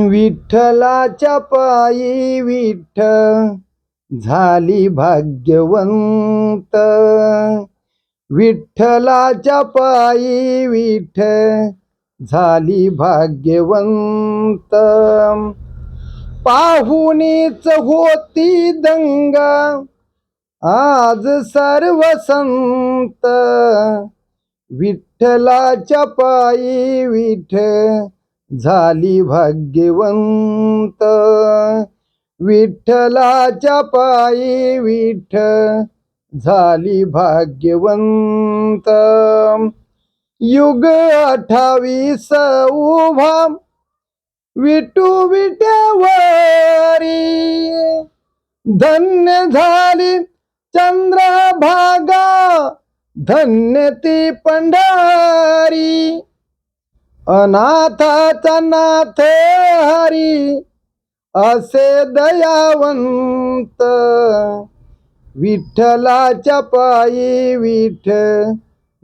विठ्ठलाच्या पायी झाली भाग्यवंत. विठ्ठलाच्या पायी झाली भाग्यवंत. पाहुणीच होती दंगा आज सर्व संत. विठ्ठलाच्या पायी झाली भाग्यवंत. विठ्ठलाच्या पायी झाली भाग्यवंत. युग 28 उभा विठू विट्यावरी. धन्य झाली चंद्रभागा धन्य ती पंढरी. अनाथाचा नाथ हरी असे दयावंत. विठ्ठलाच्या पायी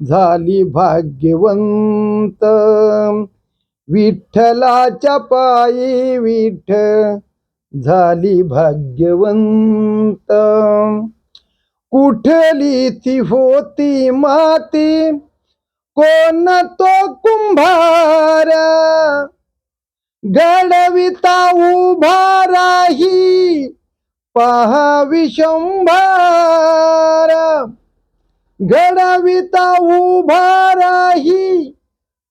झाली भाग्यवंत. विठ्ठलाच्या पायी झाली भाग्यवंत. कुठली ती होती माती कोण तो कुंभार. घडविता उभा राही पहा विशंभार. घडविता उभा राही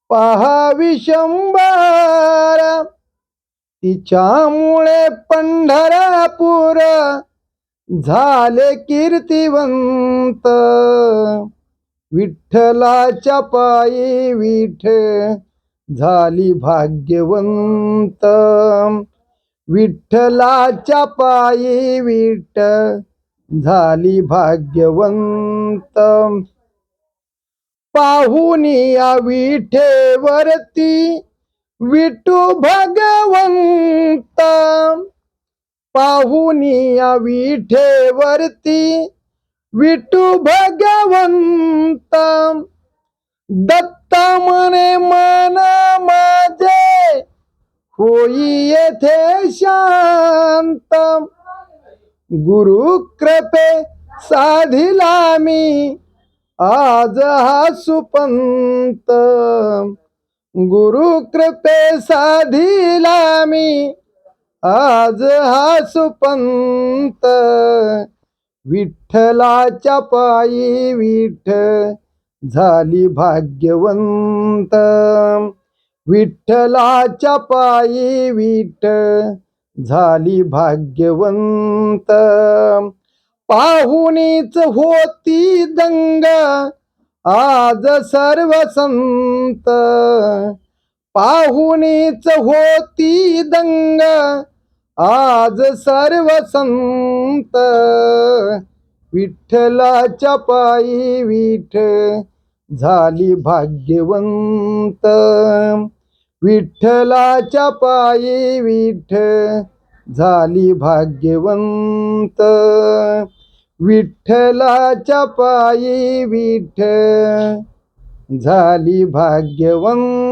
पहा विशंभार. तिच्यामुळे पंढरपूर झाले कीर्तिवंत. विठ्ठलाच्या पायी झाली भाग्यवंत. विठ्ठलाच्या पायी झाली भाग्यवंत. पाहुनिया विठेवरती विठू भगवंत. पाहुनिया विठेवरती विठू भगवंत. दत्ता म्हणे मन माझे होई येथे शांत. गुरु कृपे साधिला मी आज हा सुपंत. गुरु कृपे साधिला मी आज हा सुपंत. विठ्ठलाच्या पायी झाली भाग्यवंत. विठ्ठलाच्या पायी झाली भाग्यवंत. पाहुणीच होती दंगा आज सर्व संत. पाहुणीच होती दंगा आज सर्व संत. विठ्ठलाच्या पायी झाली भाग्यवंत. विठ्ठलाच्या पायी झाली भाग्यवंत. विठ्ठलाच्या पायी झाली भाग्यवंत.